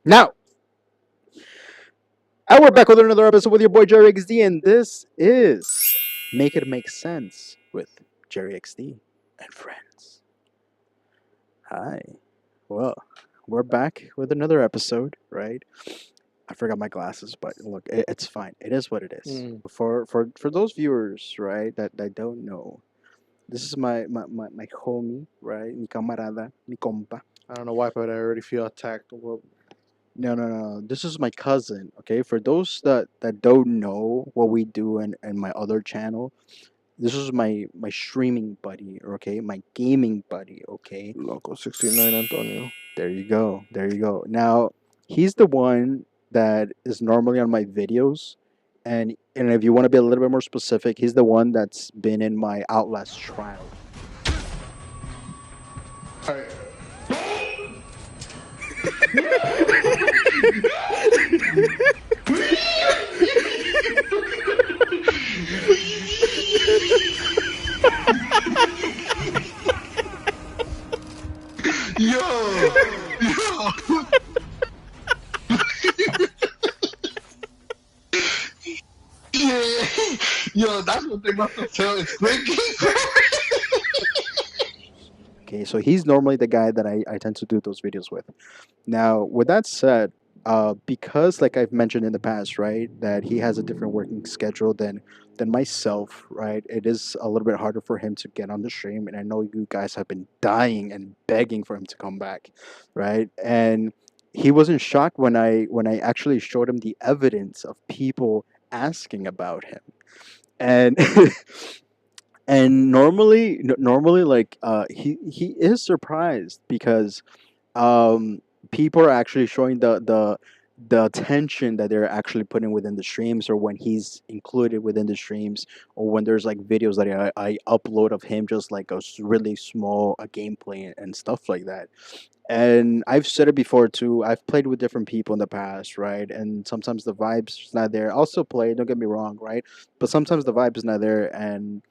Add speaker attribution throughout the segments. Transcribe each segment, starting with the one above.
Speaker 1: Now, and we're back with another episode with your boy Jerry XD, and this is Make It Make Sense with Jerry XD and friends. Hi. Well, we're back with another episode, right? I forgot my glasses, but look, it's fine. It is what it is.
Speaker 2: Mm.
Speaker 1: For those viewers, right, that don't know, this is my homie, right? Mi camarada, mi compa.
Speaker 2: I don't know why, but I already feel attacked. Well,
Speaker 1: No. This is my cousin. Okay, for those that don't know what we do in my other channel, this is my streaming buddy. Okay, my gaming buddy. Okay,
Speaker 2: Loco 69 Antonio.
Speaker 1: there you go. There you go. Now he's the one that is normally on my videos, and if you want to be a little bit more specific, he's the one that's been in my Outlast trial.
Speaker 3: Yo, yo, yeah, yo, that's what they must have felt. It's clicking.
Speaker 1: Okay, so he's normally the guy that I tend to do those videos with. Now, with that said, because like I've mentioned in the past, right, that he has a different working schedule than myself, right? It is a little bit harder for him to get on the stream, and I know you guys have been dying and begging for him to come back, right? And he wasn't shocked when I actually showed him the evidence of people asking about him, and and normally like he is surprised because people are actually showing the attention that they're actually putting within the streams, or when he's included within the streams, or when there's like videos that I upload of him, just like really small gameplay and stuff like that. And I've said it before too, I've played with different people in the past, right? And sometimes the vibe's not there. I'll still play, don't get me wrong, right? But sometimes the vibe is not there, and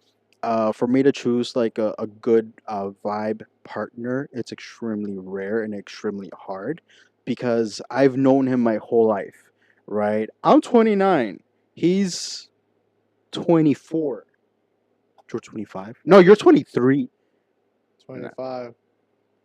Speaker 1: for me to choose like a good vibe partner, it's extremely rare and extremely hard because I've known him my whole life, right? I'm 29. He's 24. You're 25? No, you're 23.
Speaker 2: 25.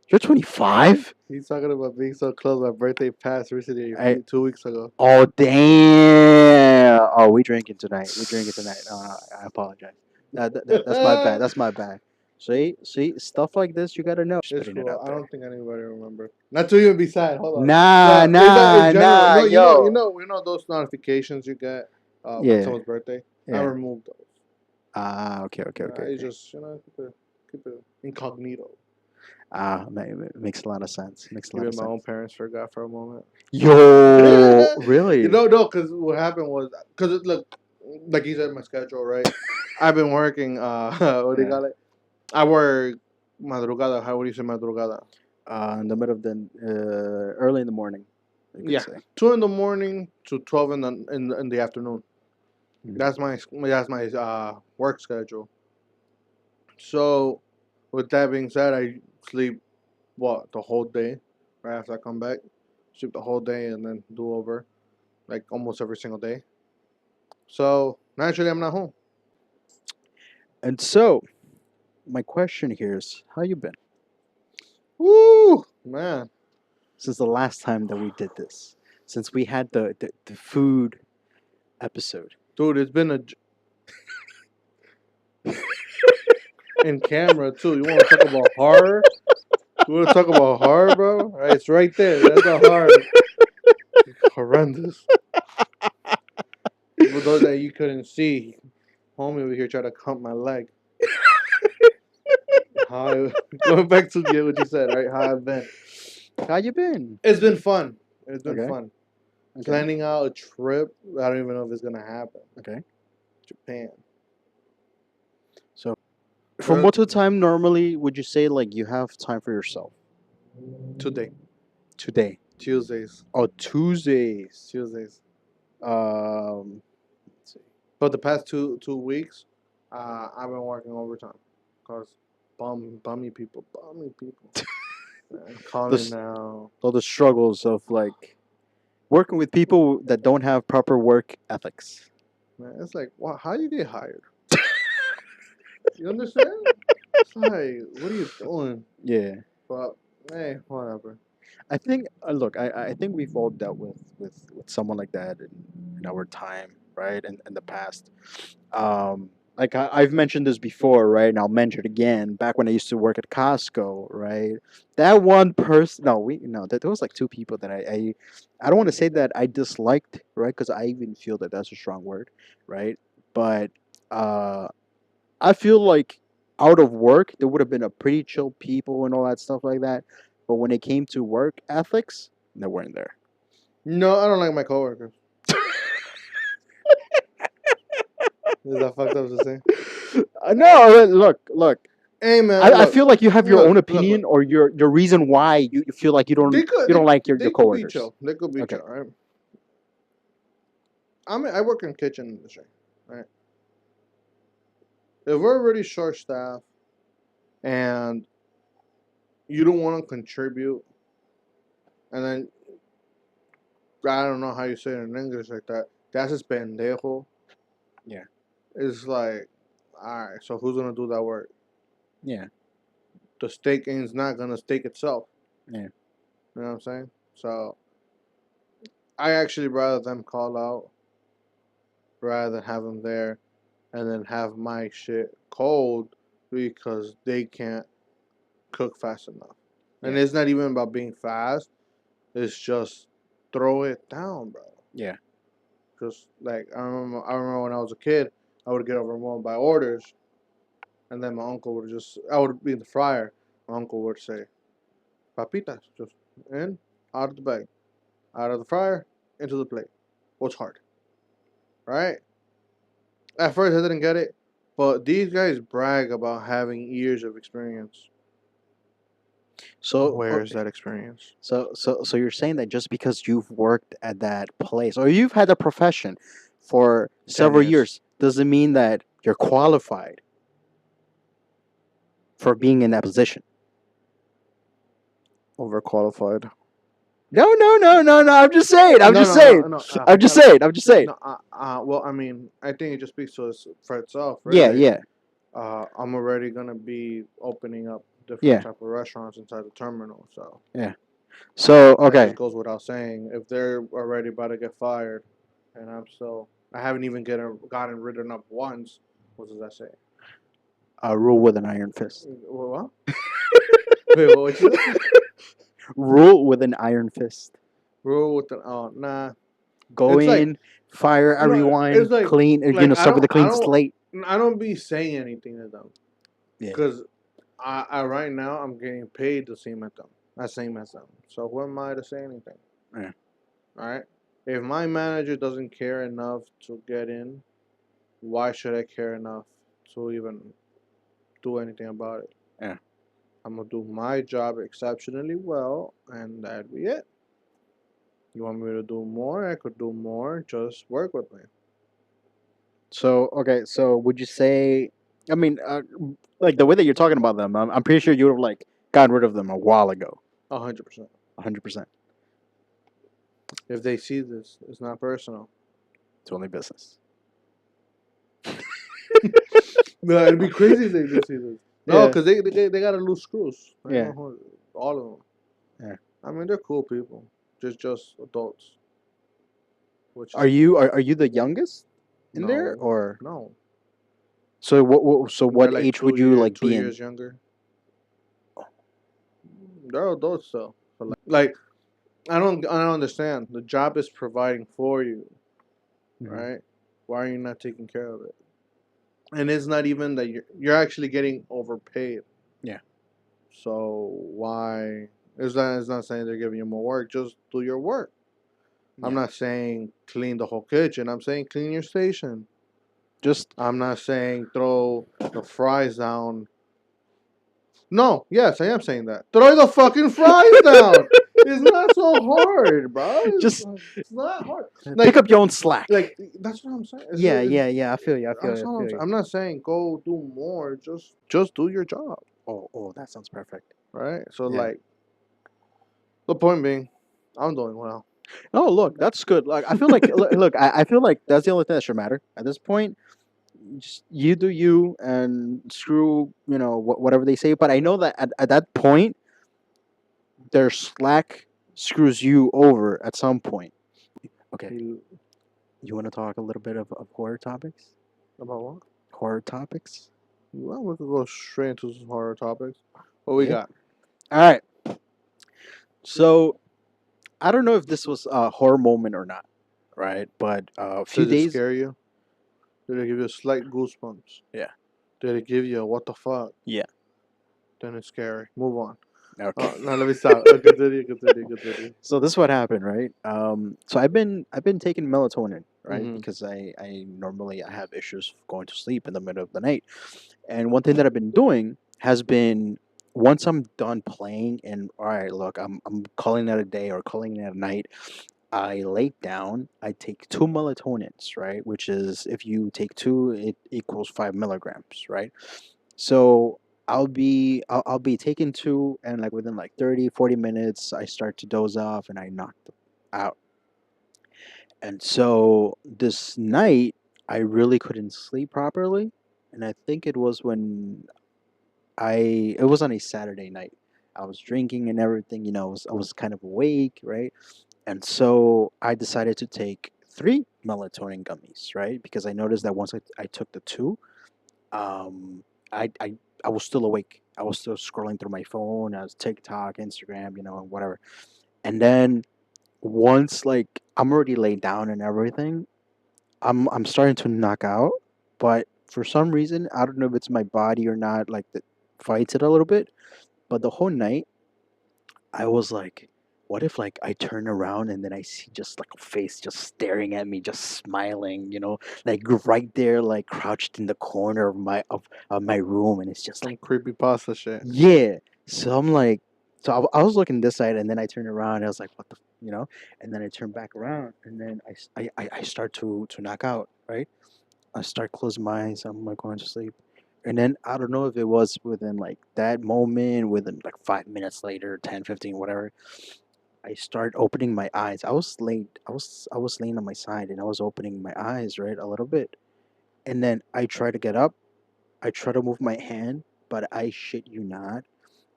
Speaker 1: You're 25?
Speaker 2: He's talking about being so close. My birthday passed recently,
Speaker 1: I,
Speaker 2: 2 weeks ago.
Speaker 1: oh, damn. Oh, we drinking tonight. We drinking tonight. I apologize. That's my bad. That's my bad. See, stuff like this, you gotta know. Just
Speaker 2: It's
Speaker 1: putting it
Speaker 2: cool.
Speaker 1: out
Speaker 2: I
Speaker 1: there.
Speaker 2: don't think anybody remember. Not to even be sad. Hold on.
Speaker 1: Nah,
Speaker 2: No, it's not
Speaker 1: nah,
Speaker 2: in general.
Speaker 1: nah,
Speaker 2: No,
Speaker 1: yo.
Speaker 2: you know those notifications you get when
Speaker 1: Yeah,
Speaker 2: someone's birthday. I
Speaker 1: yeah.
Speaker 2: removed those.
Speaker 1: Ah, okay.
Speaker 2: It's just keep it incognito.
Speaker 1: Makes a lot of sense. Makes a lot
Speaker 2: Even
Speaker 1: of
Speaker 2: my own
Speaker 1: sense.
Speaker 2: parents forgot for a moment.
Speaker 1: Yo, really?
Speaker 2: No, because what happened was, look, like you said, my schedule, right? I've been working. What do you
Speaker 1: Yeah.
Speaker 2: call it? I work madrugada. How would you say madrugada?
Speaker 1: In the middle of the early in the morning, you could
Speaker 2: Yeah,
Speaker 1: say.
Speaker 2: 2 in the morning to 12 in the afternoon.
Speaker 1: Mhm.
Speaker 2: That's my work schedule. So, with that being said, I sleep the whole day right after I come back. Sleep the whole day and then do over like almost every single day. So naturally, I'm not home.
Speaker 1: And so, my question here is, how you been
Speaker 2: Woo, man.
Speaker 1: since the last time that we did this? Since we had the food episode.
Speaker 2: Dude, it's been in camera too. You want to talk about horror? You want to talk about horror, bro? Right, it's right there. That's a horror. Horrendous. For those that you couldn't see, homie over here tried to cut my leg. Going back to what you said, right? How I've been.
Speaker 1: How you been?
Speaker 2: It's been fun. It's been
Speaker 1: Okay.
Speaker 2: fun.
Speaker 1: Okay.
Speaker 2: Planning out a trip. I don't even know if it's gonna happen.
Speaker 1: Okay.
Speaker 2: Japan.
Speaker 1: So, from what to time normally would you say like you have time for yourself
Speaker 2: Today.
Speaker 1: today?
Speaker 2: Tuesdays.
Speaker 1: Oh, Tuesdays.
Speaker 2: Tuesdays.
Speaker 1: Let's see.
Speaker 2: But the past two weeks, I've been working overtime. Cause bummy people. I'm calling
Speaker 1: This-
Speaker 2: now.
Speaker 1: All the struggles of like Working with people that don't have proper work ethics.
Speaker 2: Man, it's like, wow, how do you get hired? You understand? It's like, what are you doing?
Speaker 1: Yeah.
Speaker 2: But hey, whatever.
Speaker 1: I think look, I think we've all dealt with someone like that in our time, right? In the past. Like I've mentioned this before, right? And I'll mention it again. Back when I used to work at Costco, right? That one person, no, there was like two people that I don't want to say that I disliked, right? Because I even feel that that's a strong word, right? But uh, I feel like out of work, there would have been a pretty chill people and all that stuff like that. But when it came to work ethics, they weren't there.
Speaker 2: No, I don't like my coworkers. Is that fucked up to say?
Speaker 1: No, look.
Speaker 2: Hey man,
Speaker 1: I
Speaker 2: look,
Speaker 1: feel like you have your own opinion
Speaker 2: look.
Speaker 1: or your reason why you feel like you don't like your
Speaker 2: They could be
Speaker 1: coworkers.
Speaker 2: chill. They could be
Speaker 1: Okay.
Speaker 2: chill, right? I work in kitchen industry, right? If we're already short staffed and you don't want to contribute, and then I don't know how you say it in English like that. That's just pendejo.
Speaker 1: Yeah.
Speaker 2: It's like, all right, so who's gonna do that work?
Speaker 1: Yeah.
Speaker 2: The steak ain't not gonna steak itself.
Speaker 1: Yeah.
Speaker 2: You know what I'm saying? So I actually rather them call out rather than have them there and then have my shit cold because they can't cook fast enough. And
Speaker 1: Yeah.
Speaker 2: it's not even about being fast. It's just throw it down, bro.
Speaker 1: Yeah.
Speaker 2: Just like I remember when I was a kid, I would get overwhelmed by orders, and then my uncle would I would be in the fryer. My uncle would say, "Papitas, just in, out of the bag, out of the fryer, into the plate. What's hard, right?" At first, I didn't get it, but these guys brag about having years of experience.
Speaker 1: So
Speaker 2: Where is that experience?
Speaker 1: so you're saying that just because you've worked at that place or you've had a profession for several
Speaker 2: years.
Speaker 1: years doesn't mean that you're qualified for being in that position.
Speaker 2: Overqualified.
Speaker 1: No. I'm just saying. I'm just saying. I'm just saying. I'm just saying.
Speaker 2: No, well, I mean, I think it just speaks to us for itself,
Speaker 1: Yeah,
Speaker 2: really.
Speaker 1: yeah,
Speaker 2: I'm already gonna be opening up different
Speaker 1: yeah,
Speaker 2: type of restaurants inside the terminal, so
Speaker 1: yeah. So
Speaker 2: that
Speaker 1: okay.
Speaker 2: just goes without saying. If they're already about to get fired, and I haven't even gotten ridden up once. What does that say?
Speaker 1: Rule with an iron fist.
Speaker 2: What? Wait, what was you?
Speaker 1: Rule with an iron fist.
Speaker 2: Rule with the nah.
Speaker 1: Go
Speaker 2: It's like
Speaker 1: in, fire
Speaker 2: no,
Speaker 1: everyone,
Speaker 2: it's like
Speaker 1: clean. Start with a clean slate.
Speaker 2: I don't be saying anything to them
Speaker 1: Yeah.
Speaker 2: because I right now I'm getting paid the same as them. So who am I to say anything?
Speaker 1: Yeah.
Speaker 2: All right. If my manager doesn't care enough to get in, why should I care enough to even do anything about it?
Speaker 1: Yeah.
Speaker 2: I'm gonna do my job exceptionally well, and that'd be it. You want me to do more? I could do more. Just work with me.
Speaker 1: So okay. So would you say? I mean, like the way that you're talking about them, I'm pretty sure you would have like gotten rid of them a while ago.
Speaker 2: 100%.
Speaker 1: 100%.
Speaker 2: If they see this, it's not personal.
Speaker 1: It's only business.
Speaker 2: No, it'd be crazy if they do see this. No,
Speaker 1: Yeah.
Speaker 2: because they gotta lose screws.
Speaker 1: Yeah.
Speaker 2: All of them.
Speaker 1: Yeah.
Speaker 2: I mean, they're cool people. Just adults. Which is,
Speaker 1: Are you the youngest in there
Speaker 2: No.
Speaker 1: or
Speaker 2: No.
Speaker 1: so what
Speaker 2: They're like
Speaker 1: age would you like
Speaker 2: two
Speaker 1: be in?
Speaker 2: years younger. They're adults though. So like I don't understand. The job is providing for you,
Speaker 1: Mhm.
Speaker 2: right? Why are you not taking care of it? And it's not even that you're actually getting overpaid.
Speaker 1: Yeah.
Speaker 2: So why? It's not saying they're giving you more work. Just do your work. I'm
Speaker 1: Yeah.
Speaker 2: not saying clean the whole kitchen. I'm saying clean your station.
Speaker 1: Just
Speaker 2: I'm not saying throw the fries down. No, yes, I am saying that. Throw the fucking fries down. It's not so hard, bro.
Speaker 1: Just
Speaker 2: It's not hard.
Speaker 1: pick up your own slack.
Speaker 2: Like that's what I'm saying.
Speaker 1: Yeah. I feel you. I feel
Speaker 2: That's
Speaker 1: you.
Speaker 2: all
Speaker 1: I
Speaker 2: I'm
Speaker 1: feel
Speaker 2: saying.
Speaker 1: you.
Speaker 2: I'm not saying go do more. Just do your job,
Speaker 1: Oh, that sounds perfect.
Speaker 2: right? So
Speaker 1: Yeah.
Speaker 2: like, the point being, I'm doing well.
Speaker 1: Oh, look, that's good. Like I feel like look, I feel like that's the only thing that should matter at this point. Just you do you and screw whatever they say. But I know that at that point, their slack screws you over at some point. Okay,
Speaker 2: You-
Speaker 1: you want to talk a little bit of horror topics?
Speaker 2: About what?
Speaker 1: Horror topics.
Speaker 2: Well, we could go straight into some horror topics. What we
Speaker 1: Yeah.
Speaker 2: got?
Speaker 1: All right. So I don't know if this was a horror moment or not, right? But a few
Speaker 2: Did it
Speaker 1: days.
Speaker 2: scare you? Did it give you slight goosebumps?
Speaker 1: Yeah.
Speaker 2: Did it give you a what the fuck?
Speaker 1: Yeah.
Speaker 2: Then it's scary. Move on.
Speaker 1: Okay.
Speaker 2: No, let me stop. Continue.
Speaker 1: So this is what happened, right? So I've been taking melatonin, right?
Speaker 2: Mhm.
Speaker 1: Because I normally I have issues going to sleep in the middle of the night, and one thing that I've been doing has been once I'm done playing and all right, look, I'm calling it a day or calling it a night. I lay down. I take 2 melatonins, right? Which is if you take two, it equals 5 milligrams, right? So I'll be taking two, and like within like 30, 40 minutes, I start to doze off and I knock out. And so this night, I really couldn't sleep properly, and I think it was when it was on a Saturday night. I was drinking and everything, I was kind of awake, right? And so I decided to take 3 melatonin gummies, right? Because I noticed that once I took the two, um, I, I I was still awake. I was still scrolling through my phone. I was TikTok, Instagram, and whatever. And then once like I'm already laid down and everything, I'm starting to knock out. But for some reason, I don't know if it's my body or not, like that fights it a little bit. But the whole night, I was like, what if like I turn around and then I see just like a face just staring at me, just smiling, like right there, like crouched in the corner of my room, and it's just
Speaker 2: Some
Speaker 1: like,
Speaker 2: creepy pasta shit.
Speaker 1: yeah. So I'm like, so I was looking this side, and then I turned around, and I was like, what the, and then I turned back around, and then I start to knock out, right? I start closing my eyes. I'm like going to sleep. And then I don't know if it was within like that moment, within like 5 minutes later, 10, 15, whatever, I start opening my eyes. I was laying on my side and I was opening my eyes, right, a little bit. And then I try to get up. I try to move my hand, but I shit you not,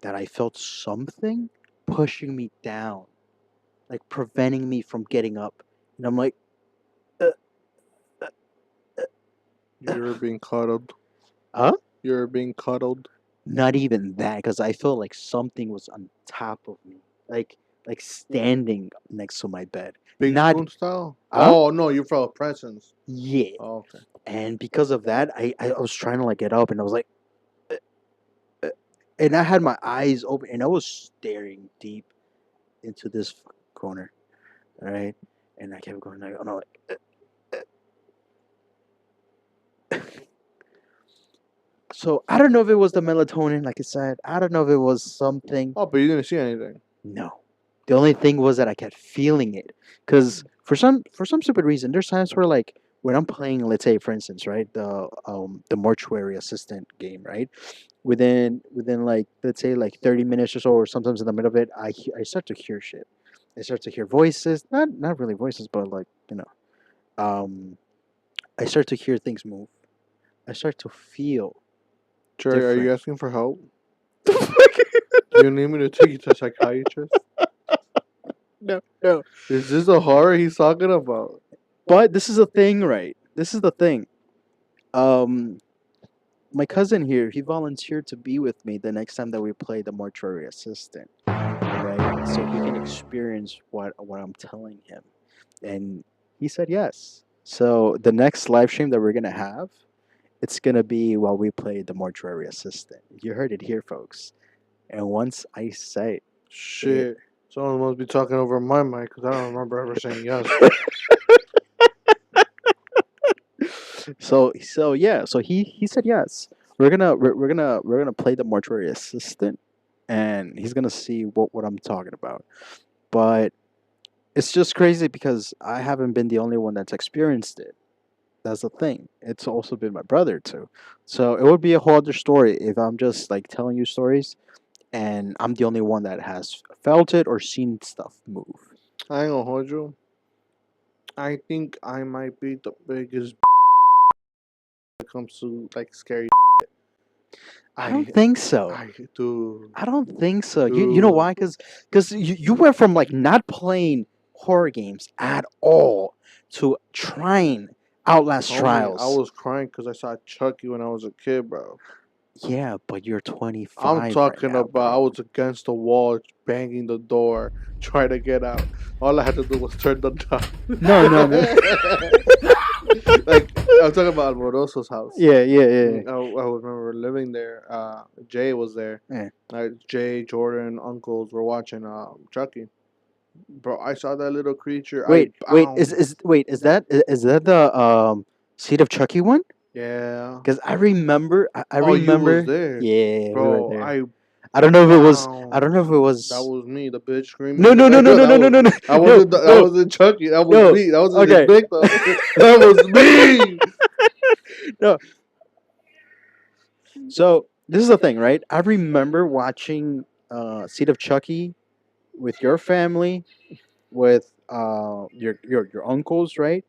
Speaker 1: that I felt something pushing me down, like preventing me from getting up. And I'm like, uh, uh,
Speaker 2: You were being cuddled.
Speaker 1: huh?
Speaker 2: You were being cuddled.
Speaker 1: Not even that, because I felt like something was on top of me, like standing next to my bed.
Speaker 2: Big
Speaker 1: Not,
Speaker 2: spoon style?
Speaker 1: huh?
Speaker 2: Oh, no, you felt a presence.
Speaker 1: Yeah.
Speaker 2: Oh, okay.
Speaker 1: And because of that, I was trying to like get up, and I was like, "Uh, uh," and I had my eyes open, and I was staring deep into this corner, right? And I kept going like, oh no, so I don't know if it was the melatonin, like I said. I don't know if it was something.
Speaker 2: Oh, but you didn't see anything.
Speaker 1: No. The only thing was that I kept feeling it, because for some stupid reason, there's times where like when I'm playing, let's say for instance, right, the mortuary assistant game, right, within like let's say like 30 minutes or so, or sometimes in the middle of it, I start to hear shit. I start to hear voices, not really voices, but like um, I start to hear things move. I start to feel
Speaker 2: Jerry, are you
Speaker 1: different.
Speaker 2: asking for help? Do you need me to take you to a psychiatrist?
Speaker 1: No, no.
Speaker 2: Is this a horror he's talking about?
Speaker 1: But this is the thing, right? This is the thing. Um, my cousin here, he volunteered to be with me the next time that we play the mortuary assistant, right? So he can experience what I'm telling him, and he said yes. So the next live stream that we're gonna have, it's gonna be while we play the mortuary assistant. You heard it here, folks. And once I say
Speaker 2: Shit. Someone must be talking over my mic because I don't remember ever saying yes.
Speaker 1: so yeah, so he said yes. We're gonna play the mortuary assistant, and he's gonna see what I'm talking about. But it's just crazy because I haven't been the only one that's experienced it. That's the thing. It's also been my brother too. So it would be a whole other story if I'm just like telling you stories and I'm the only one that has felt it or seen stuff move.
Speaker 2: I ain't gonna hold you. I think I might be the biggest when it comes to like scary.
Speaker 1: I don't
Speaker 2: I
Speaker 1: think so.
Speaker 2: I do.
Speaker 1: I don't think so. You know
Speaker 2: Dude.
Speaker 1: why? Because you went from like not playing horror games at all to trying Outlast
Speaker 2: Homie, I
Speaker 1: Trials.
Speaker 2: was crying because I saw Chucky when I was a kid, bro.
Speaker 1: Yeah, but you're
Speaker 2: I'm
Speaker 1: 25 right
Speaker 2: talking
Speaker 1: now,
Speaker 2: about I
Speaker 1: bro.
Speaker 2: was against the wall, banging the door, trying to get out. All I had to do was turn the knob.
Speaker 1: No, no, no.
Speaker 2: Like I'm talking about Almoroso's house.
Speaker 1: Yeah, yeah, yeah,
Speaker 2: I remember living there. Jay was there.
Speaker 1: yeah.
Speaker 2: Jay, Jordan, uncles were watching Chucky. Bro, I saw that little creature. I
Speaker 1: Wait.
Speaker 2: bounced.
Speaker 1: Is that the Seed of Chucky one?
Speaker 2: Yeah.
Speaker 1: Because I
Speaker 2: Oh, you was
Speaker 1: remember.
Speaker 2: there,
Speaker 1: Yeah, we were
Speaker 2: bro.
Speaker 1: there.
Speaker 2: I
Speaker 1: I don't know if it was. I don't know if
Speaker 2: bounced.
Speaker 1: it
Speaker 2: That
Speaker 1: was.
Speaker 2: was me, the bitch screaming
Speaker 1: No,
Speaker 2: in the
Speaker 1: no, no, no,
Speaker 2: background.
Speaker 1: no,
Speaker 2: That
Speaker 1: no, no,
Speaker 2: was.
Speaker 1: no, no,
Speaker 2: I
Speaker 1: no,
Speaker 2: wasn't. That
Speaker 1: no,
Speaker 2: wasn't Chucky. That was
Speaker 1: no.
Speaker 2: me. That wasn't his
Speaker 1: Okay.
Speaker 2: victim. That was me.
Speaker 1: No. So this is the thing, right? I remember watching Seed of Chucky with your family, with your uncles, right?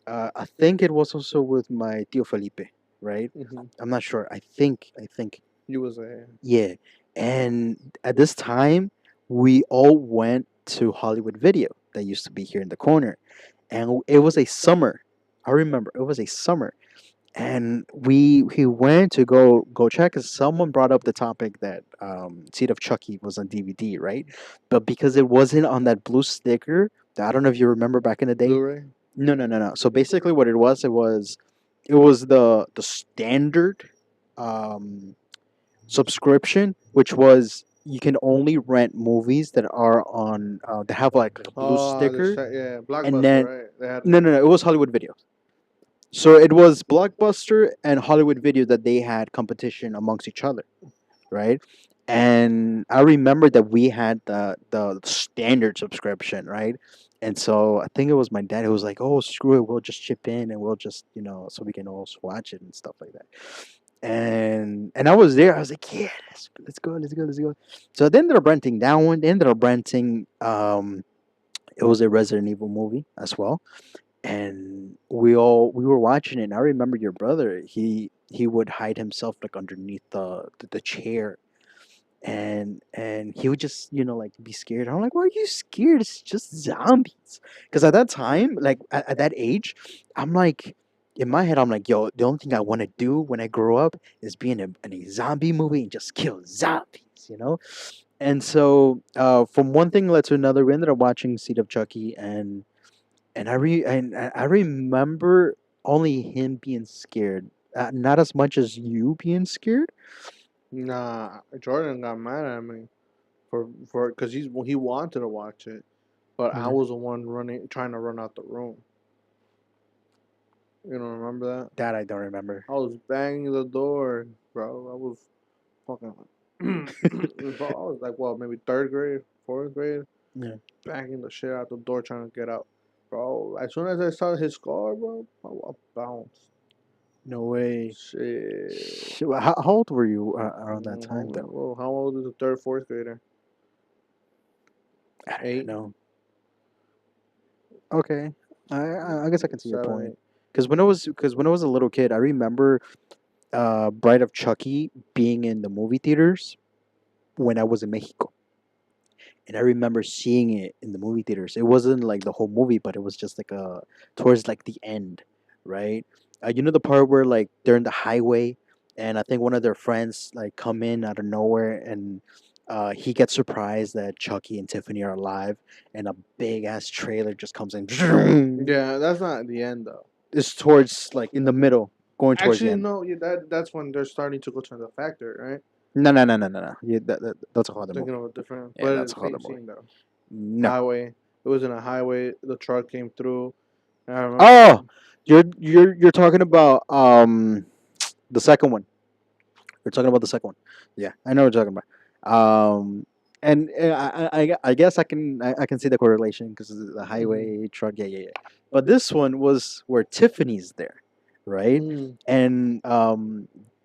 Speaker 1: I think it was also with my tío Felipe, right? I'm not sure. I think
Speaker 2: You was there.
Speaker 1: yeah. And at this time, we all went to Hollywood Video that used to be here in the corner, and it was a summer. I remember it was a summer, and we went to go check. Cause someone brought up the topic that Seed of Chucky was on DVD, right? But because it wasn't on that blue sticker, I don't know if you remember back in the day.
Speaker 2: Blu-ray.
Speaker 1: No, no, no, no. So basically, what it was the standard um, subscription, which was you can only rent movies that are on that have like a blue
Speaker 2: Oh,
Speaker 1: sticker,
Speaker 2: yeah,
Speaker 1: and
Speaker 2: Blockbuster,
Speaker 1: then
Speaker 2: right? They had.
Speaker 1: no, it was Hollywood Video. So it was Blockbuster and Hollywood Video that they had competition amongst each other, right? And I remember that we had the standard subscription, right? And so I think it was my dad who was like, "Oh, screw it, we'll just chip in and we'll just so we can also watch it and stuff like that." And I was there. I was like, "Yeah, let's go." So they ended up renting that one. They ended up renting it was a Resident Evil movie as well, and we were watching it. And I remember your brother. He would hide himself like underneath the chair, and he would just like be scared. I'm like, why are you scared? It's just zombies. Because at that time, like at that age, I'm like, in my head, I'm like, yo, the only thing I want to do when I grow up is be in a zombie movie and just kill zombies. And so from one thing led to another. We ended up watching Seed of Chucky, and I remember only him being scared, not as much as you being scared.
Speaker 2: Nah, Jordan got mad at me for because he wanted to watch it, but I
Speaker 1: Mhm.
Speaker 2: was the one trying to run out the room. You don't remember that?
Speaker 1: That I don't remember.
Speaker 2: I was banging the door, bro. I was fucking bro. I was like, what, maybe third grade, fourth grade,
Speaker 1: Yeah.
Speaker 2: banging the shit out the door trying to get out, bro. As soon as I saw his car, bro, I bounced.
Speaker 1: No way.
Speaker 2: Shit.
Speaker 1: How old were you around that time, though?
Speaker 2: Well, how old is a third, fourth grader?
Speaker 1: I don't
Speaker 2: 8,
Speaker 1: know. Okay, I guess I can see your
Speaker 2: 7,
Speaker 1: point.
Speaker 2: 8.
Speaker 1: Because when I was a little kid, I remember Bride of Chucky being in the movie theaters when I was in Mexico, and I remember seeing it in the movie theaters. It wasn't like the whole movie, but it was just like towards like the end, right? You know the part where like they're in the highway, and I think one of their friends like come in out of nowhere, and he gets surprised that Chucky and Tiffany are alive, and a big ass trailer just comes in.
Speaker 2: Yeah, that's not the end though.
Speaker 1: It's towards like in the middle, going towards the
Speaker 2: Actually,
Speaker 1: end.
Speaker 2: no. Yeah, that's when they're starting to go to the factory, right?
Speaker 1: No, no, no, no, no, no. Yeah, that's a whole
Speaker 2: I'm
Speaker 1: other
Speaker 2: thinking
Speaker 1: movie.
Speaker 2: of a different,
Speaker 1: Yeah,
Speaker 2: but
Speaker 1: that's
Speaker 2: it's
Speaker 1: a
Speaker 2: the
Speaker 1: whole other
Speaker 2: same
Speaker 1: movie.
Speaker 2: scene though.
Speaker 1: No.
Speaker 2: Highway. It was in a highway. The truck came through. I remember.
Speaker 1: Oh, you're talking about the second one. You're talking about the second one. Yeah, I know what you're talking about. And I guess I can see the correlation because the highway truck. Yeah, yeah, yeah. But this one was where Tiffany's there, right?
Speaker 2: Mm.
Speaker 1: And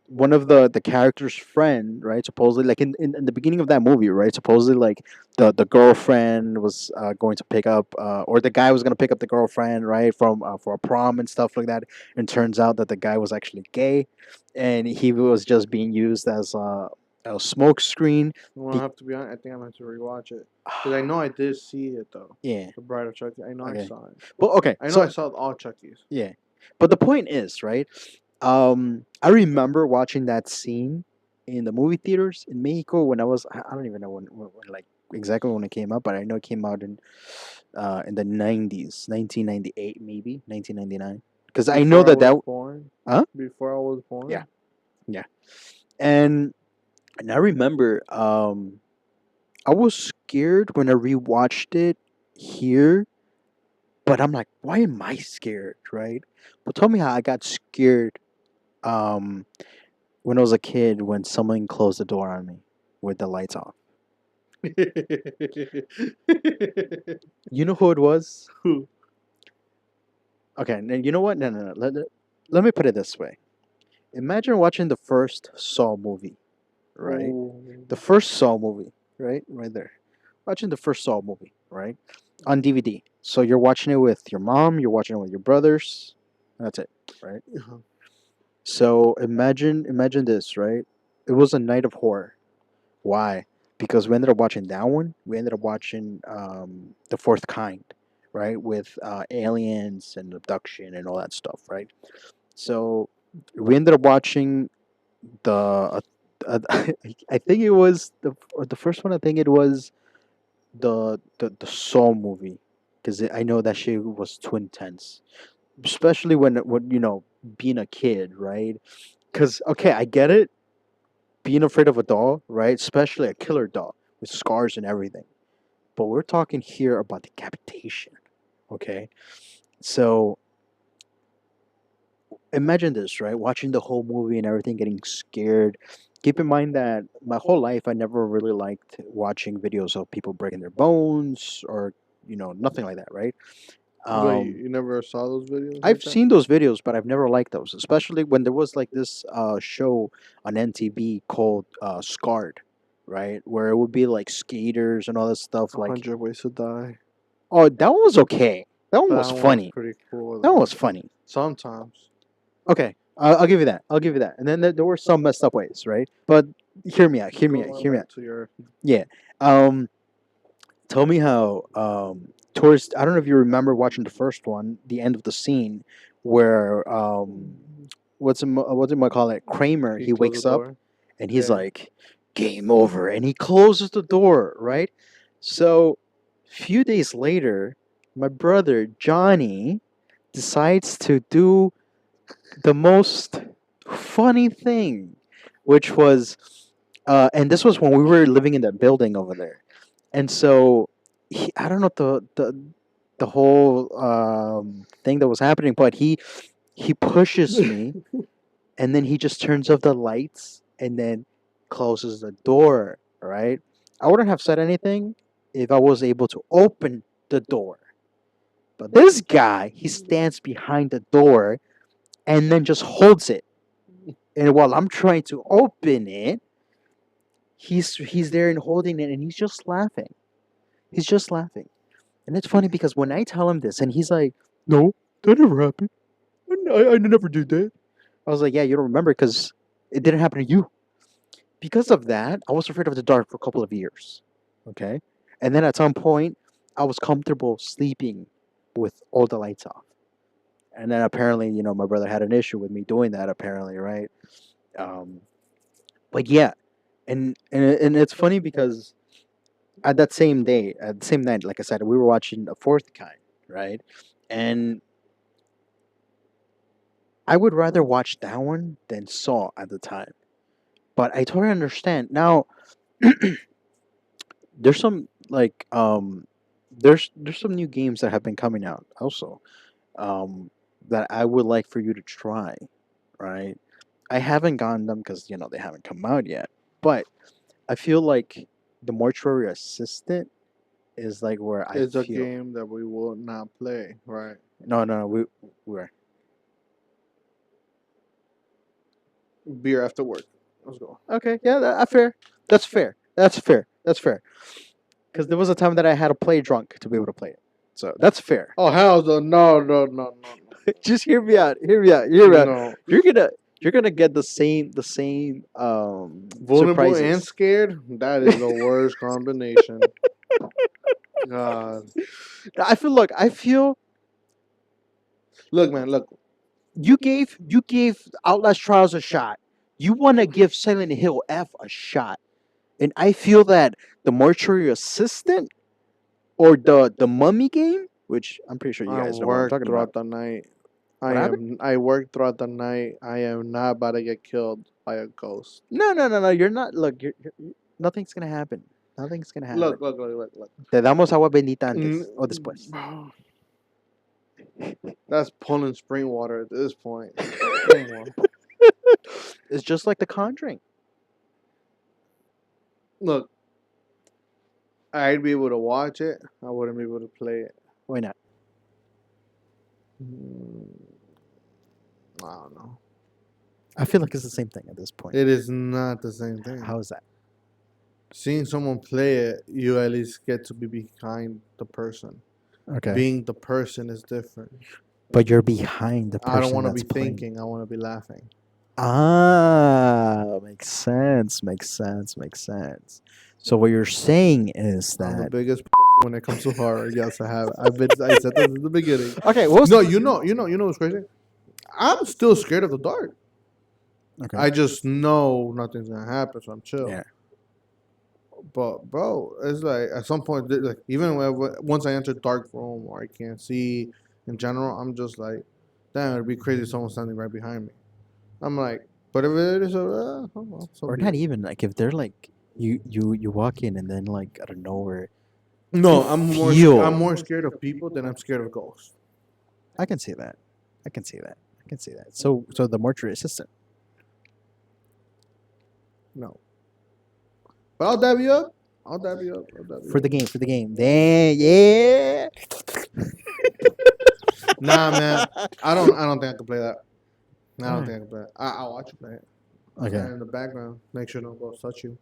Speaker 1: one of the character's friend, right? Supposedly, like in the beginning of that movie, right? Supposedly, like the girlfriend was going to pick up, or the guy was going to pick up the girlfriend, right, from for a prom and stuff like that. And turns out that the guy was actually gay, and he was just being used as a smoke screen.
Speaker 2: Well, I
Speaker 1: Be-
Speaker 2: have to be honest. I think I'm going to rewatch it because I know I did see it though.
Speaker 1: yeah.
Speaker 2: The Bride of Chucky. I know I
Speaker 1: Okay.
Speaker 2: saw it.
Speaker 1: Well, okay.
Speaker 2: I know I
Speaker 1: So
Speaker 2: saw all Chuckies.
Speaker 1: yeah, but the point is, right? I remember watching that scene in the movie theaters in Mexico when I don't even know when like exactly when it came out, but I know it came out in the 90s, 1998 maybe 1999, because I know
Speaker 2: Before I
Speaker 1: that
Speaker 2: was born.
Speaker 1: huh
Speaker 2: Before I was born.
Speaker 1: yeah yeah and I remember I was scared when I rewatched it here, but I'm like, why am I scared, right? But tell me how I got scared um when I was a kid when someone closed the door on me with the lights off. You know who it was?
Speaker 2: Who?
Speaker 1: Okay, you know what? No. Let me put it this way. Imagine watching the first Saw movie, right?
Speaker 2: Oh.
Speaker 1: The first Saw movie, right? Right there. Watching the first Saw movie, right? On DVD. So you're watching it with your mom, you're watching it with your brothers, and that's it, right?
Speaker 2: Uh-huh.
Speaker 1: So imagine this, right? It was a night of horror. Why? Because we ended up watching that one. We ended up watching the Fourth Kind, right, with aliens and abduction and all that stuff, right? So we ended up watching the. I think it was the first one. I think it was the Saw movie, because I know that shit was too intense, especially when being a kid, right? Because okay, I get it, being afraid of a doll, right? Especially a killer doll with scars and everything. But we're talking here about decapitation, okay? So imagine this, right? Watching the whole movie and everything, getting scared. Keep in mind that my whole life I never really liked watching videos of people breaking their bones or nothing like that, right?
Speaker 2: Wait,
Speaker 1: Um,
Speaker 2: you never saw those videos
Speaker 1: I've
Speaker 2: like that?
Speaker 1: seen those videos, but I've never liked those, especially when there was like this show on NTV called Scarred, right? Where it would be like skaters and all this stuff.
Speaker 2: A
Speaker 1: Like,
Speaker 2: 100 Ways to Die.
Speaker 1: oh, that one was okay. That one was
Speaker 2: That one was
Speaker 1: funny.
Speaker 2: pretty cool
Speaker 1: That one
Speaker 2: though.
Speaker 1: was funny.
Speaker 2: Sometimes.
Speaker 1: Okay, I'll give you that. I'll give you that. And then there were some messed up ways, right? But hear me out. Hear me
Speaker 2: Go
Speaker 1: out.
Speaker 2: on
Speaker 1: Hear me out.
Speaker 2: back to your.
Speaker 1: Yeah. Um, Tell me how towards I don't know if you remember watching the first one, the end of the scene where what's it might call it, Kramer,
Speaker 2: He
Speaker 1: he
Speaker 2: closed the
Speaker 1: wakes up
Speaker 2: door.
Speaker 1: and he's
Speaker 2: Yeah.
Speaker 1: like, game over, and he closes the door, right? So few days later, my brother Johnny decides to do the most funny thing, which was and this was when we were living in that building over there. And so I don't know the whole thing that was happening, but he pushes me, and then he just turns off the lights and then closes the door. Right? I wouldn't have said anything if I was able to open the door. But this guy, he stands behind the door and then just holds it. And while I'm trying to open it, he's there and holding it, and he's just laughing. He's just laughing. And it's funny because when I tell him this, and he's like, "No, that never happened. I never did that." I was like, "Yeah, you don't remember because it didn't happen to you." Because of that, I was afraid of the dark for a couple of years. Okay, and then at some point, I was comfortable sleeping with all the lights off. And then apparently, my brother had an issue with me doing that. Apparently, right? Um, but yeah, and it's funny because at that same day, at the same night, like I said, we were watching a fourth kind, right? And I would rather watch that one than Saw at the time. But I totally understand. Now there's some like there's some new games that have been coming out also. That I would like for you to try, right? I haven't gotten them because they haven't come out yet. But I feel like the Mortuary Assistant is like where I
Speaker 2: It's a
Speaker 1: feel
Speaker 2: game that we will not play, right?
Speaker 1: no, we we're
Speaker 2: beer after work. Let's go.
Speaker 1: Okay, yeah, fair. That's fair. That's fair. That's fair. Because there was a time that I had to play drunk to be able to play it. So that's fair.
Speaker 2: Oh hell no.
Speaker 1: Just hear me out. Hear me out. Hear me out.
Speaker 2: No.
Speaker 1: You're gonna get the same
Speaker 2: Vulnerable
Speaker 1: surprises.
Speaker 2: and scared. That is the worst combination. God.
Speaker 1: I feel
Speaker 2: Look, man. Look.
Speaker 1: you gave Outlast Trials a shot. You want to give Silent Hill F a shot, and I feel that the Mortuary Assistant or the Mummy game, which I'm pretty sure you
Speaker 2: I
Speaker 1: guys know what I'm
Speaker 2: worked
Speaker 1: talking
Speaker 2: throughout
Speaker 1: about.
Speaker 2: the night.
Speaker 1: What happened?
Speaker 2: I worked throughout the night. I am not about to get killed by a ghost.
Speaker 1: No. You're not. Look, nothing's gonna happen. Nothing's gonna happen.
Speaker 2: Look.
Speaker 1: Te damos agua bendita antes
Speaker 2: Mm,
Speaker 1: o después.
Speaker 2: That's pulling spring water at this point. Come on.
Speaker 1: It's just like The Conjuring.
Speaker 2: Look, I'd be able to watch it. I wouldn't be able to play it.
Speaker 1: Why not?
Speaker 2: Mm, I don't know.
Speaker 1: I feel like it's the same thing at this point.
Speaker 2: It is not the same thing.
Speaker 1: How is that?
Speaker 2: Seeing someone play it, you at least get to be behind the person.
Speaker 1: Okay.
Speaker 2: Being the person is different.
Speaker 1: But you're behind the person
Speaker 2: I don't want to
Speaker 1: that's
Speaker 2: be
Speaker 1: playing.
Speaker 2: thinking. I want to be laughing.
Speaker 1: Ah, makes sense. So what you're saying is
Speaker 2: I'm the
Speaker 1: that
Speaker 2: biggest when it comes to horror. Yes, I have. I said that in the beginning.
Speaker 1: okay. Well,
Speaker 2: No, you know what's crazy? I'm still scared of the dark.
Speaker 1: okay.
Speaker 2: I just know nothing's gonna happen, so I'm chill.
Speaker 1: Yeah.
Speaker 2: But bro, it's like at some point, like even once I enter dark room or I can't see in general, I'm just like, damn, it'd be crazy if someone's standing right behind me. I'm like, but if it is oh well, so
Speaker 1: Or
Speaker 2: be
Speaker 1: not
Speaker 2: it.
Speaker 1: even like if they're like you walk in and then like out of nowhere.
Speaker 2: No,
Speaker 1: you
Speaker 2: I'm
Speaker 1: feel-
Speaker 2: more scared of people than I'm scared of ghosts.
Speaker 1: I can see that. I can see that. So the mortuary assistant.
Speaker 2: No, but I'll dab you up.
Speaker 1: For the game. Then yeah.
Speaker 2: Nah, man, I don't think I can play that. I don't think I can play it. I'll watch you play it.
Speaker 1: Okay.
Speaker 2: And in the background, make sure no ghosts touch you.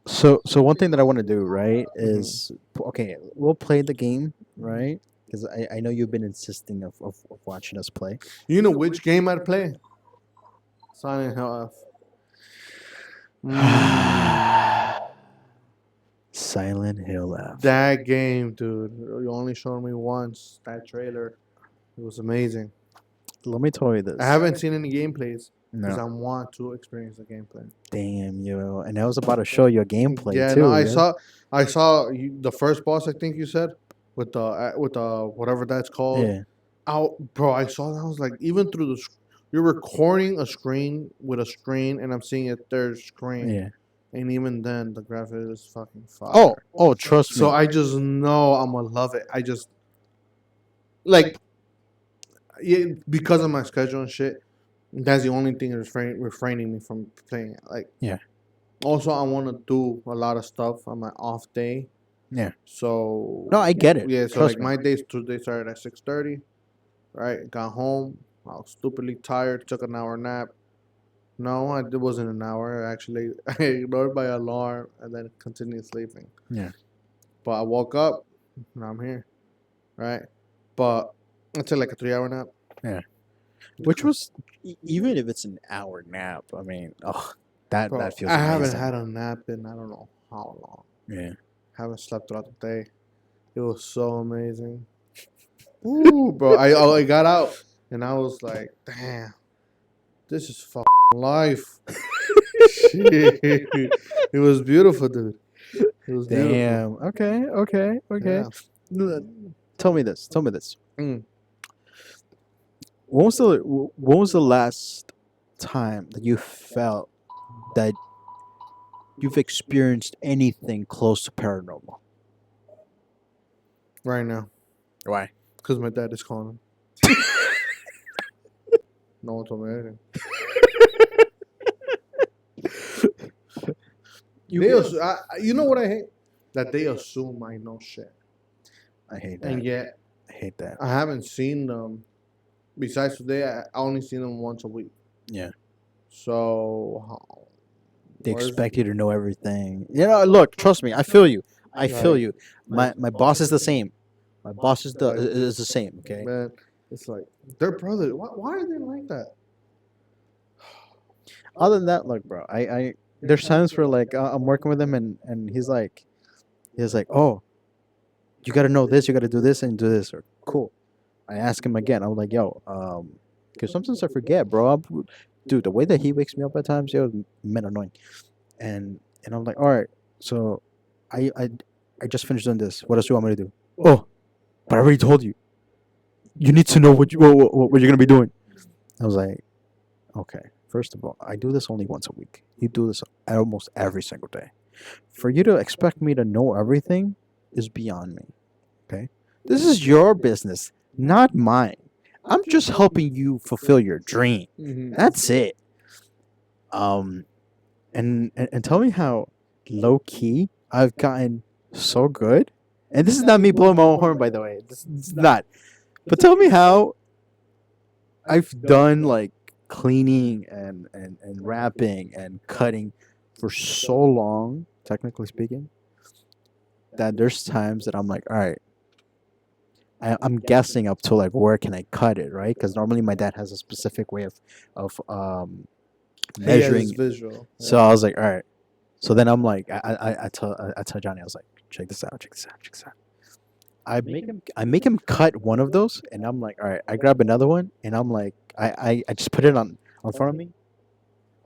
Speaker 1: So one thing that I want to do, right, is okay, we'll play the game, right? Because I know you've been insisting of watching us play.
Speaker 2: You know which game I'd play? Silent Hill F.
Speaker 1: Silent Hill F.
Speaker 2: That game, dude. You only showed me once. That trailer. It was amazing.
Speaker 1: Let me tell you this.
Speaker 2: I haven't seen any gameplays because
Speaker 1: No.
Speaker 2: I want to experience the gameplay.
Speaker 1: Damn, yo. And I was about to show you a gameplay
Speaker 2: Yeah,
Speaker 1: too.
Speaker 2: no,
Speaker 1: yeah?
Speaker 2: I saw the first boss. I think you said with the whatever that's called.
Speaker 1: Yeah.
Speaker 2: Bro, I saw that. I was like, even through you're recording a screen with a screen, and I'm seeing a third screen.
Speaker 1: Yeah.
Speaker 2: And even then, the graphics is fucking fire.
Speaker 1: Oh, trust
Speaker 2: So
Speaker 1: me.
Speaker 2: I just know I'm gonna love it. I just like, yeah, because of my schedule and shit. That's the only thing that's refraining me from playing it. Like,
Speaker 1: Yeah.
Speaker 2: Also, I want to do a lot of stuff on my off day.
Speaker 1: Yeah.
Speaker 2: So
Speaker 1: No, I get it.
Speaker 2: yeah. So
Speaker 1: Trust
Speaker 2: like
Speaker 1: me.
Speaker 2: my days today started at 6:30. Right, got home. I was stupidly tired. Took an hour nap. No, it wasn't an hour. Actually, I ignored my alarm and then continued sleeping.
Speaker 1: Yeah.
Speaker 2: But I woke up. Now I'm here. Right. But I took like a 3-hour nap.
Speaker 1: Yeah. Which was even if it's an hour nap, I mean, that
Speaker 2: Bro,
Speaker 1: that feels
Speaker 2: I
Speaker 1: amazing.
Speaker 2: haven't had a nap in I don't know how long.
Speaker 1: Yeah.
Speaker 2: Haven't slept throughout the day. It was so amazing. Ooh, bro. I got out and I was like, damn, this is fucking life. Shit. It was beautiful, dude. It was beautiful.
Speaker 1: Damn. Okay.
Speaker 2: Yeah.
Speaker 1: Tell me this.
Speaker 2: Mm.
Speaker 1: When was the last time that you felt that you've experienced anything close to paranormal?
Speaker 2: Right now.
Speaker 1: Why?
Speaker 2: Because my dad is calling. No one told me anything. You know what I hate? That they assume I know shit.
Speaker 1: I hate
Speaker 2: And
Speaker 1: that.
Speaker 2: yet,
Speaker 1: I hate that.
Speaker 2: I haven't seen them. Besides today, I only seen them once a week.
Speaker 1: Yeah.
Speaker 2: So
Speaker 1: They
Speaker 2: where's
Speaker 1: expect you to know everything. You know, look, trust me, I feel you. I feel
Speaker 2: Right.
Speaker 1: you. My boss is the same. My boss is the same. Okay.
Speaker 2: man? It's like they're brothers. Why are they like that?
Speaker 1: Other than that, look, bro, I there's times where like I'm working with him and he's like, oh, you got to know this, you got to do this and do this. Or cool. I ask him again. I'm like, yo, because sometimes I forget, bro. Dude, the way that he wakes me up at times, yo, man, annoying. And I'm like, all right, so I I I just finished doing this. What else do you want me to do? Oh, but I already told you. You need to know what you're gonna be doing. I was like, okay. First of all, I do this only once a week. You do this almost every single day. For you to expect me to know everything is beyond me. Okay, this is your business, not mine. I'm just helping you fulfill your dream.
Speaker 2: Mm-hmm.
Speaker 1: That's it. Um, and tell me how low key I've gotten so good. And this is not me blowing my own horn, by the way. This is not. But tell me how I've done like cleaning and wrapping and cutting for so long, technically speaking, that there's times that I'm like, all right, I'm guessing up to like where can I cut it, right? Because normally my dad has a specific way of
Speaker 2: He has
Speaker 1: measuring.
Speaker 2: his visual.
Speaker 1: So I was like, all right. So then I'm like, I tell Johnny, I was like, check this out, check this out, check this out. I make him cut one of those, and I'm like, all right. I grab another one, and I'm like, I just put it on front of me.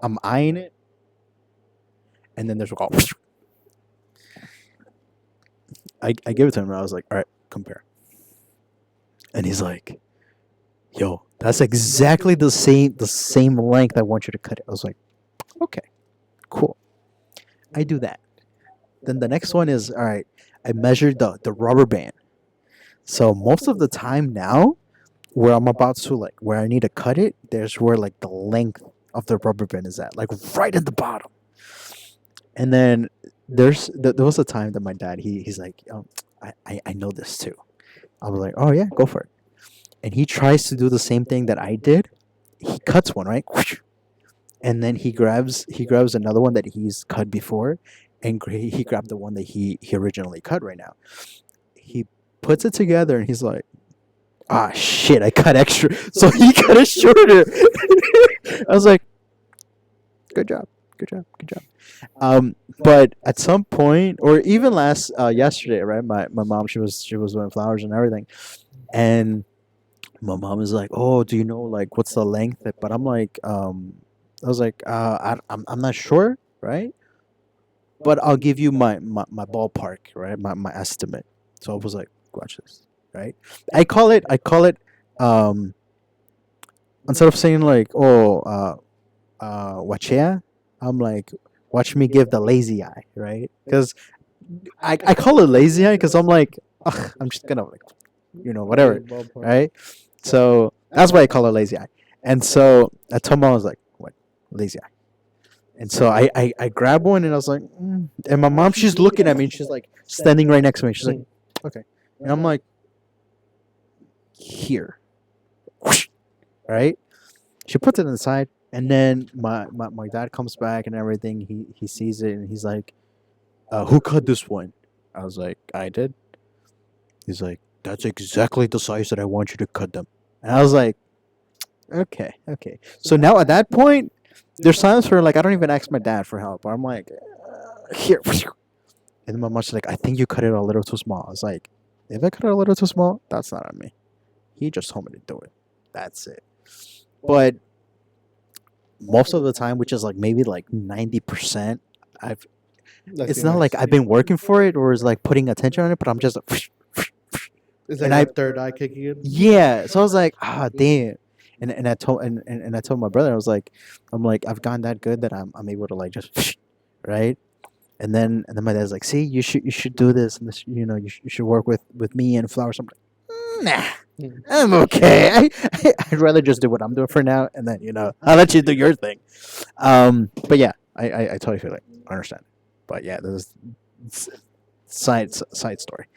Speaker 1: I'm eyeing it, and then there's a call. I give it to him, and I was like, all right, compare. And he's like, yo, that's exactly the same length I want you to cut it. I was like, okay, cool. I do that. Then the next one is all right. I measured the rubber band. So most of the time now, where I'm about to like where I need to cut it, there's where like the length of the rubber band is at, like right at the bottom. And then there was a time that my dad he's like, I know this too. I was like, oh yeah, go for it. And he tries to do the same thing that I did. He cuts one right, and then he grabs another one that he's cut before, and he grabbed the one that he originally cut right now. He puts it together and he's like, ah shit, I cut extra, so he cut it shorter. I was like, good job, good job, good job. But at some point, or even yesterday, right? My mom, she was doing flowers and everything, and my mom is like, oh, do you know like what's the length? But I'm like, I was like, I'm not sure, right? But I'll give you my ballpark, right? My estimate. So I was like, watch this, right? I call it um instead of saying like, oh, wachea, I'm like, watch me give the lazy eye, right? Because I call it lazy eye because I'm like, ugh, I'm just gonna like, whatever, right? So that's why I call it lazy eye. And so I told mom, I was like, what, lazy eye? And so I grab one and I was like, and my mom, she's looking at me and she's like standing right next to me. She's like, okay. And I'm like, here, right? She puts it inside, and then my dad comes back and everything. He sees it and he's like, who cut this one? I was like, I did. He's like, that's exactly the size that I want you to cut them. And I was like, okay, okay. So now at that point, there's times where like I don't even ask my dad for help. Or I'm like, here. And then my mom's like, I think you cut it a little too small. I was like, if I cut it a little too small, that's not on me. He just told me to do it. That's it. But most of the time, which is like maybe like 90%, I've it's not like I've been working for it or is like putting attention on it, but I'm just like,
Speaker 2: Is
Speaker 1: and
Speaker 2: that
Speaker 1: I
Speaker 2: your third eye kicking in?
Speaker 1: yeah. So I was like, ah, damn. And I told my brother, I'm like, I've gotten that good that I'm able to like just right. And then my dad's like, see, you should do this, and this, you should work with me and flowers. I'm like, nah, I'm okay. I'd rather just do what I'm doing for now, and then I'll let you do your thing. But yeah, I totally feel like I understand. But yeah, this is side story.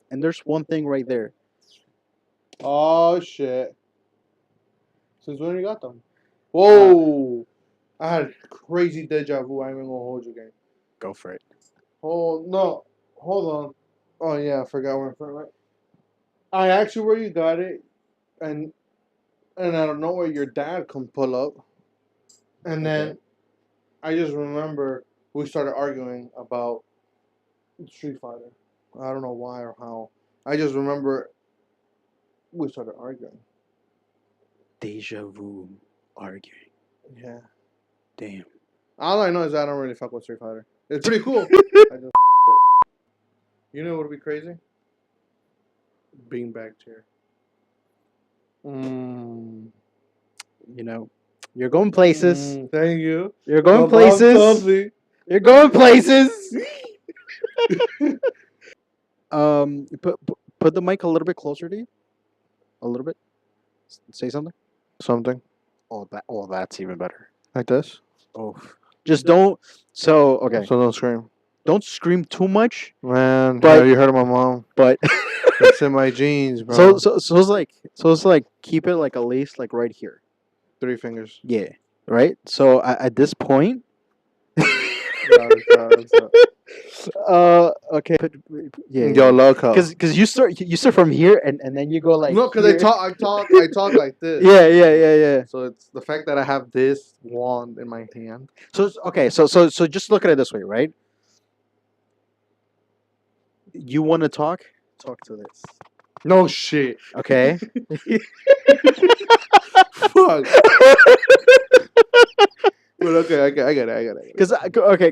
Speaker 1: And there's one thing right there.
Speaker 2: Oh shit! Since when you got them? Whoa! I had crazy deja vu. I ain't even gonna hold you, gang.
Speaker 1: Go for it.
Speaker 2: Hold on. Oh yeah, I forgot where I'm from. Right? I asked you where you got it, and out of nowhere your dad come pull up, and then
Speaker 1: Okay.
Speaker 2: I just remember we started arguing about Street Fighter. I don't know why or how. I just remember we started arguing.
Speaker 1: Deja vu arguing.
Speaker 2: Yeah.
Speaker 1: Damn.
Speaker 2: All I know is I don't really fuck with Street Fighter. It's pretty cool. I just You know what would be crazy? Beanbag chair.
Speaker 1: You know, you're going places.
Speaker 2: Thank you.
Speaker 1: You're going
Speaker 2: My mom told
Speaker 1: places.
Speaker 2: me.
Speaker 1: You're going places. Put the mic a little bit closer to you. A little bit. Say something.
Speaker 2: Something
Speaker 1: Oh, that's even better.
Speaker 2: like this.
Speaker 1: Oh, just don't. So okay,
Speaker 2: So don't scream,
Speaker 1: don't scream too much.
Speaker 2: man.
Speaker 1: But-
Speaker 2: you heard of my mom?
Speaker 1: But
Speaker 2: It's in my jeans, bro.
Speaker 1: so it's like keep it like at least like right here.
Speaker 2: 3 fingers.
Speaker 1: Yeah. Right. So at this point. Okay. Yeah.
Speaker 2: Yo, loco.
Speaker 1: Because you start from here and then you go like
Speaker 2: No, because
Speaker 1: here.
Speaker 2: I talk like this.
Speaker 1: Yeah.
Speaker 2: So it's the fact that I have this wand in my hand.
Speaker 1: So okay, so just look at it this way, right? You want to talk? Talk to this.
Speaker 2: No shit.
Speaker 1: Okay.
Speaker 2: Fuck. But okay, I get it.
Speaker 1: Because okay,